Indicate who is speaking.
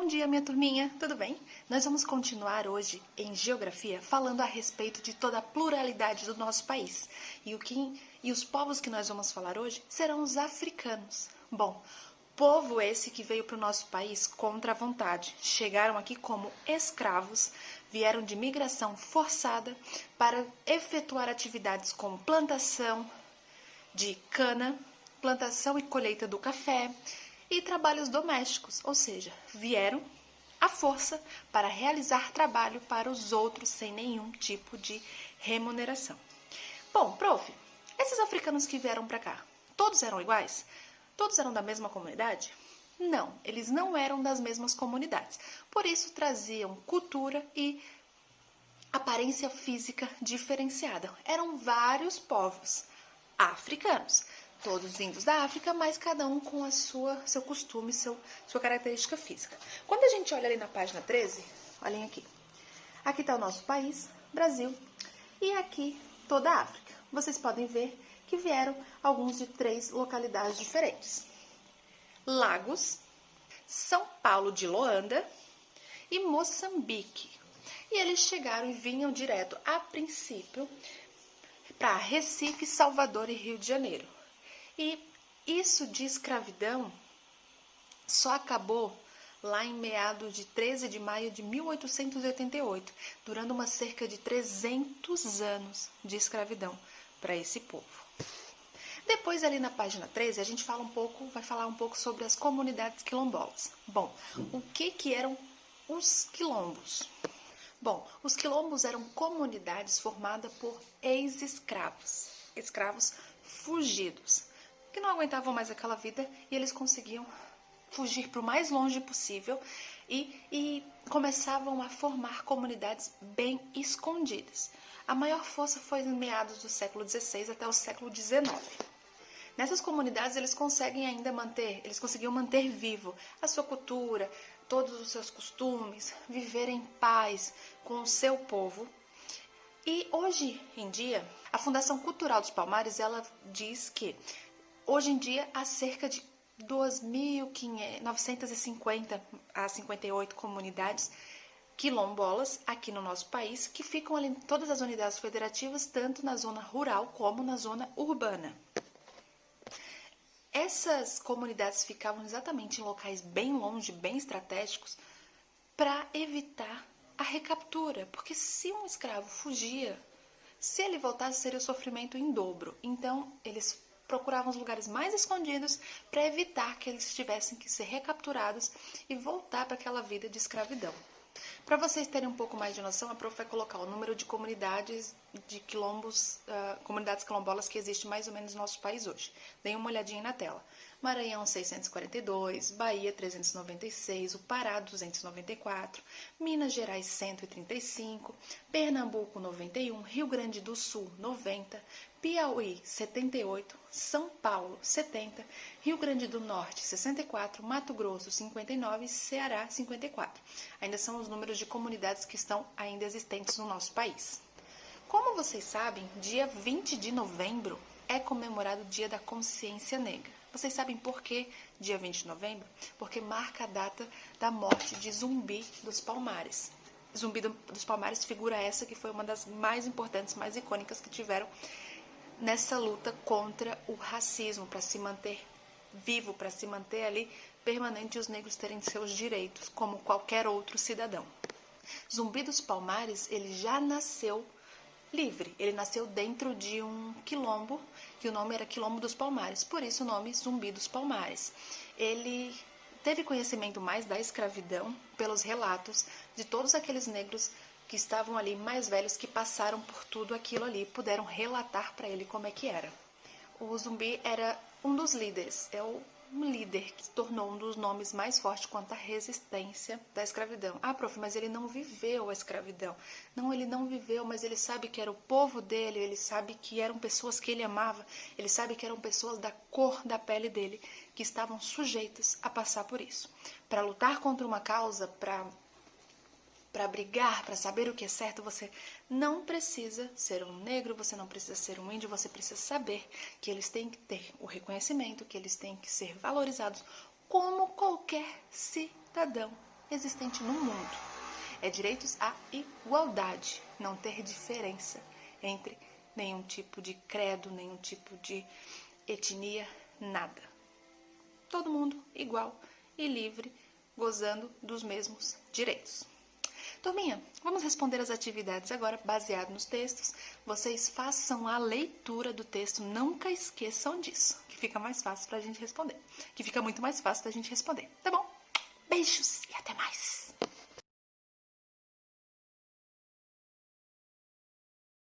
Speaker 1: dia, minha turminha, tudo bem? Nós vamos continuar hoje em Geografia falando a respeito de toda a pluralidade do nosso país. E os povos que nós vamos falar hoje serão os africanos. Bom, povo esse que veio para o nosso país contra a vontade. Chegaram aqui como escravos, vieram de migração forçada para efetuar atividades como plantação de cana, plantação e colheita do café e trabalhos domésticos, ou seja, vieram à força para realizar trabalho para os outros sem nenhum tipo de remuneração. Bom, prof, esses africanos que vieram para cá, todos eram iguais? Todos eram da mesma comunidade? Não, eles não eram das mesmas comunidades. Por isso traziam cultura e aparência física diferenciada. Eram vários povos africanos, todos vindos da África, mas cada um com a seu costume, sua característica física. Quando a gente olha ali na página 13, olhem aqui. Aqui está o nosso país, Brasil, e aqui toda a África. Vocês podem ver que vieram alguns de 3 localidades diferentes. Lagos, São Paulo de Loanda e Moçambique. E eles chegaram e vinham direto, a princípio, para Recife, Salvador e Rio de Janeiro. E isso de escravidão só acabou lá em meados de 13 de maio de 1888, durando uma cerca de 300 anos de escravidão para esse povo. Depois, ali na página 13, a gente vai falar um pouco sobre as comunidades quilombolas. Bom, o que eram os quilombos? Bom, os quilombos eram comunidades formadas por ex-escravos, escravos fugidos, que não aguentavam mais aquela vida e eles conseguiam fugir para o mais longe possível e começavam a formar comunidades bem escondidas. A maior força foi em meados do século XVI até o século XIX. Nessas comunidades eles conseguiam manter vivo a sua cultura, todos os seus costumes, viver em paz com o seu povo. E hoje em dia, a Fundação Cultural dos Palmares, ela diz que hoje em dia há cerca de 2.950 a 58 comunidades quilombolas aqui no nosso país, que ficam ali em todas as unidades federativas, tanto na zona rural como na zona urbana. Essas comunidades ficavam exatamente em locais bem longe, bem estratégicos, para evitar a recaptura, porque se um escravo fugia, se ele voltasse seria o sofrimento em dobro. Então, eles procuravam os lugares mais escondidos para evitar que eles tivessem que ser recapturados e voltar para aquela vida de escravidão. Para vocês terem um pouco mais de noção, a prof vai colocar o número de comunidades de quilombos, comunidades quilombolas que existe mais ou menos no nosso país hoje. Deem uma olhadinha na tela. Maranhão 642, Bahia 396, o Pará 294, Minas Gerais 135, Pernambuco 91, Rio Grande do Sul 90, Piauí 78, São Paulo 70, Rio Grande do Norte 64, Mato Grosso 59 e Ceará 54. Ainda são os números de comunidades que estão ainda existentes no nosso país. Como vocês sabem, dia 20 de novembro é comemorado o Dia da Consciência Negra. Vocês sabem por que dia 20 de novembro? Porque marca a data da morte de Zumbi dos Palmares. Zumbi dos Palmares, figura essa que foi uma das mais importantes, mais icônicas que tiveram nessa luta contra o racismo, para se manter vivo, para se manter ali permanente e os negros terem seus direitos, como qualquer outro cidadão. Zumbi dos Palmares, ele já nasceu livre. Ele nasceu dentro de um quilombo, que o nome era Quilombo dos Palmares, por isso o nome Zumbi dos Palmares. Ele teve conhecimento mais da escravidão pelos relatos de todos aqueles negros que estavam ali mais velhos, que passaram por tudo aquilo ali, puderam relatar para ele como é que era. O Zumbi era um dos líderes, um líder que se tornou um dos nomes mais fortes quanto à resistência da escravidão. Ah, prof, mas ele não viveu a escravidão. Não, ele não viveu, mas ele sabe que era o povo dele, ele sabe que eram pessoas que ele amava, ele sabe que eram pessoas da cor da pele dele, que estavam sujeitas a passar por isso. Para lutar contra uma causa, para brigar, para saber o que é certo, você não precisa ser um negro, você não precisa ser um índio, você precisa saber que eles têm que ter o reconhecimento, que eles têm que ser valorizados como qualquer cidadão existente no mundo. É direitos à igualdade, não ter diferença entre nenhum tipo de credo, nenhum tipo de etnia, nada. Todo mundo igual e livre, gozando dos mesmos direitos. Turminha, vamos responder as atividades agora baseado nos textos. Vocês façam a leitura do texto, nunca esqueçam disso, que fica mais fácil pra gente responder. Que fica muito mais fácil da gente responder, tá bom? Beijos e até mais!